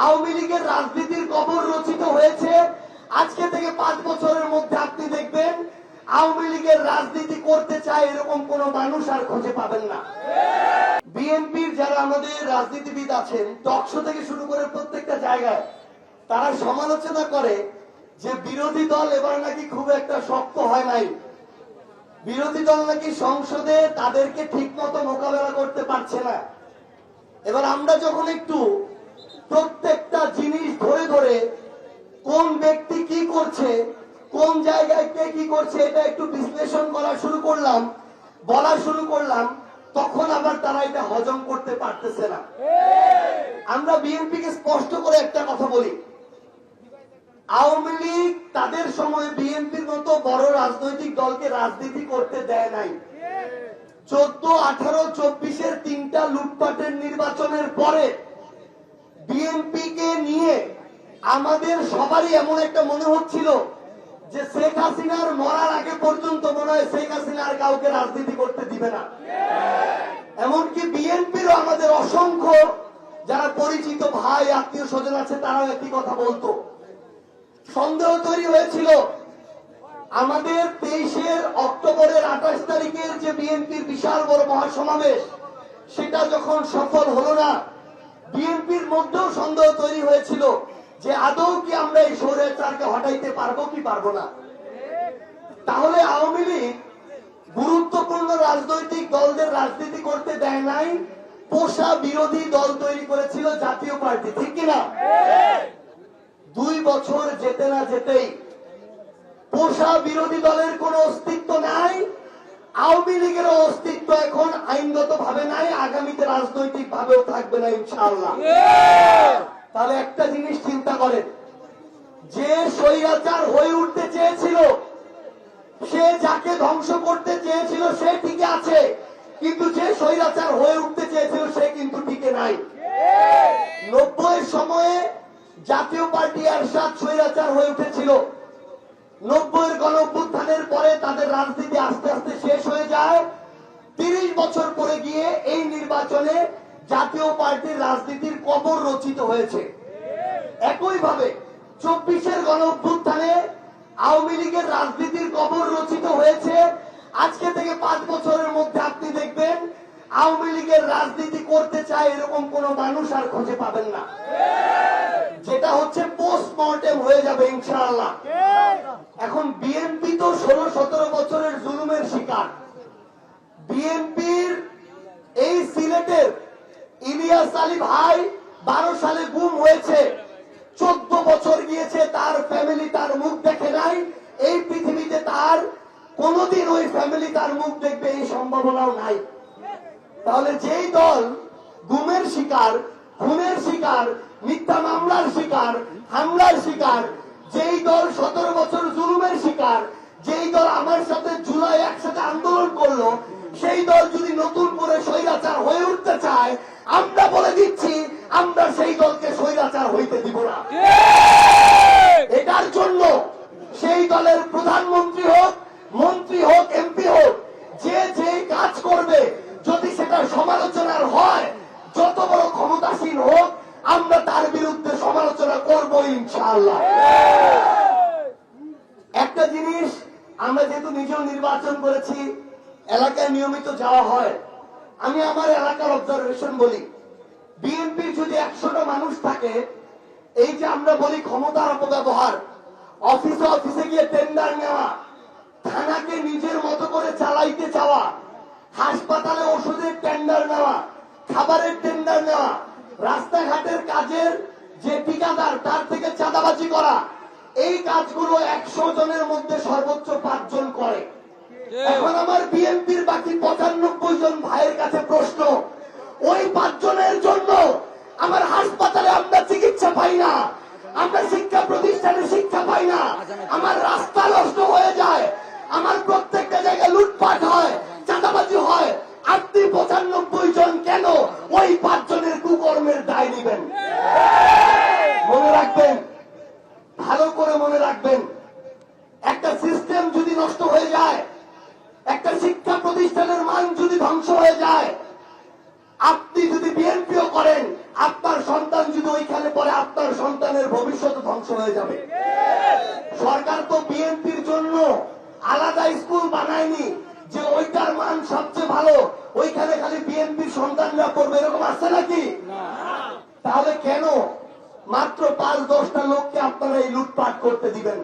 আওয়ামী লীগের রাজনীতির কবর রচিত হয়েছে। আজকে থেকে 5 বছরের মধ্যে আপনি দেখবেন আওয়ামী লীগের রাজনীতি করতে চায় এরকম কোন মানুষ আর খুঁজে পাবেন না। বিএনপির যারা আমাদের রাজনীতিবিদ আছেন, টকশো থেকে শুরু করে প্রত্যেকটা জায়গায় তারা সমালোচনা করে যে বিরোধী দল এবার নাকি খুব একটা শক্ত হয় নাই, বিরোধী দল নাকি সংসদে তাদেরকে ঠিক মতো মোকাবেলা করতে পারছে না। এবার আমরা যখন একটু প্রত্যেকটা জিনিস ধরে ধরে কোন ব্যক্তি কি করছে, কোন জায়গায় কে কি করছে এটা একটু বিশ্লেষণ করা শুরু করলাম, বলা শুরু করলাম, তখন আবার তারা এটা হজম করতে পারতেছে না। আমরা বিএনপিকে স্পষ্ট করে একটা কথা বলি, আওয়ামী লীগ তাদের সময় বিএনপির মতো বড় রাজনৈতিক দলকে রাজনীতি করতে দেয় নাই। 14, 18, 24-এর 3টা লুটপাটের নির্বাচনের পরে বিএনপিকে নিয়ে আমাদের সবারই এমন একটা মনে হচ্ছিল যে শেখ হাসিনার মরার আগে পর্যন্ত মনে হয় শেখ হাসিনা আর কাউকে রাজনীতি করতে দিবে না। এমনকি বিএনপিরও আমাদের অসংখ্য যারা পরিচিত ভাই আত্মীয় স্বজন আছে তারাও একই কথা বলতো। সন্দেহ তৈরি হয়েছিল আমাদের 23 অক্টোবরের 28 তারিখের যে বিএনপির বিশাল বড় মহাসমাবেশ, সেটা যখন সফল হলো না, বিএনপির মধ্যেও সন্দেহ তৈরি হয়েছিল যে আদৌ কি আমরা এই স্বৈরাচারকে হটাইতে পারবো কি পারবো না। তাহলে আওয়ামী লীগ গুরুত্বপূর্ণ রাজনৈতিক দলদের রাজনীতি করতে দেয় নাই, পোষা বিরোধী দল তৈরি করেছিল জাতীয় পার্টি, ঠিক কিনা? 2 বছর যেতে না যেতেই পোষা বিরোধী দলের কোন অস্তিত্ব নাই, আওয়ামী লীগের অস্তিত্ব এখন আইনগত ভাবে নাই, আগামীতে রাজনৈতিক ভাবেও থাকবে না ইনশাআল্লাহ। তাহলে একটা জিনিস চিন্তা করেন, যে স্বৈরাচার হয়ে উঠতে চেয়েছিল, সে যাকে ধ্বংস করতে চেয়েছিল সে ঠিকই আছে, কিন্তু যে স্বৈরাচার হয়ে উঠতে চেয়েছিল সে কিন্তু টিকে নাই। 90-এর সময়ে জাতীয় পার্টি এরশাদ স্বৈরাচার হয়ে উঠেছিল। 90-এর গণঅভ্যুত্থানের পরে তাদের রাজনীতি আস্তে আস্তে শেষ হয়ে যায়। 30 বছর পরে গিয়ে এই নির্বাচনে জাতীয় পার্টির রাজনীতির কবর রচিত হয়েছে। একইভাবে 24-এর গণঅভ্যুত্থানে আওয়ামী লীগের রাজনীতির কবর রচিত হয়েছে। আজকে থেকে 5 বছরের মধ্যে আপনি দেখবেন আওয়ামী লীগের রাজনীতি করতে চায় এরকম কোন মানুষ আর খুঁজে পাবেন না, যেটা হচ্ছে পোস্টমর্টেম হয়ে যাবে ইনশাআল্লাহ। এখন বিএনপি তো 16-17 বছরের জুলুমের শিকার। বিএনপির এই সিলেটের ইলিয়াস আলী ভাই 12 সালে গুম হয়েছে, 14 বছর গিয়েছে, তার ফ্যামিলি তার মুখ দেখে নাই। এই পৃথিবীতে তার কোনদিন ওই ফ্যামিলি তার মুখ দেখবে এই সম্ভাবনাও নাই। তাহলে যেই দল গুমের শিকার, খুনের শিকার, মিথ্যা মামলার শিকার, হামলার শিকার, যেই দল 17 বছর জুলুমের শিকার, যেই দল আমার সাথে জুলাই একসাথে আন্দোলন করলো, সেই দল যদি নতুন করে স্বৈরাচার হয়ে উঠতে চায়, আমরা বলে দিচ্ছি আমরা সেই দলকে স্বৈরাচার হইতে দিব না। এটার জন্য সেই দলের প্রধানমন্ত্রী হোক, মন্ত্রী হোক, এমপি হোক, যে যেই কাজ করবে যদি সেটা সমালোচনার হয়, যত বড় ক্ষমতাসীন হোক, আমরা তার বিরুদ্ধে সমালোচনা করব ইনশাআল্লাহ। একটা জিনিস, আমরা যেহেতু নিজেও নির্বাচন করেছি, এলাকায় নিয়মিত যাওয়া হয়, আমি আমার এলাকার অবজারভেশন বলি, বিএনপির যদি 100টা মানুষ থাকে, এই যে আমরা বলি ক্ষমতার অপব্যবহার, অফিসে অফিসে গিয়ে টেন্ডার নেওয়া, থানাকে নিজের মতো করে চালাইতে চাওয়া, হাসপাতালে ওষুধের টেন্ডার নেওয়া, খাবারের টেন্ডার নেওয়া, রাস্তাঘাটের কাজের যে ঠিকাদার তার থেকে চাঁদাবাজি করা, এই কাজগুলো 100 জনের মধ্যে সর্বোচ্চ 5 জন করে। এখন আমার বিএনপির বাকি 95 জন ভাইয়ের কাছে প্রশ্ন, ওই 5 জনের জন্য আমার হাসপাতালে আমরা চিকিৎসা পাই না, আমরা শিক্ষা প্রতিষ্ঠানে শিক্ষা পাই না, আমার রাস্তা নষ্ট হয়ে যায়, আমার প্রত্যেকটা জায়গায় লুটপাট হয়, চাঁদাবাজি হয়, আপনি 95 জন কেন ওই 5 জনের কুকর্মের দায় নেবেন? মনে রাখবেন, ভালো করে মনে রাখবেন, একটা সিস্টেম যদি নষ্ট হয়ে যায়, একটা শিক্ষা প্রতিষ্ঠানের মান যদি ধ্বংস হয়ে যায়, আপনি যদি বিএনপিও ছেলেমেয়েদের ভবিষ্যৎ ধ্বংস হয়ে যাবে। সরকার তো বিএনপির জন্য আলাদা স্কুল বানায়নি যে ওইটার মান সবচেয়ে ভালো, ওইখানে খালি বিএনপির সন্তানরা পড়বে, এরকম আছে নাকি? তাহলে কেন মাত্র ৫-১০টা লোককে আপনারা এই লুটপাট করতে দিবেন?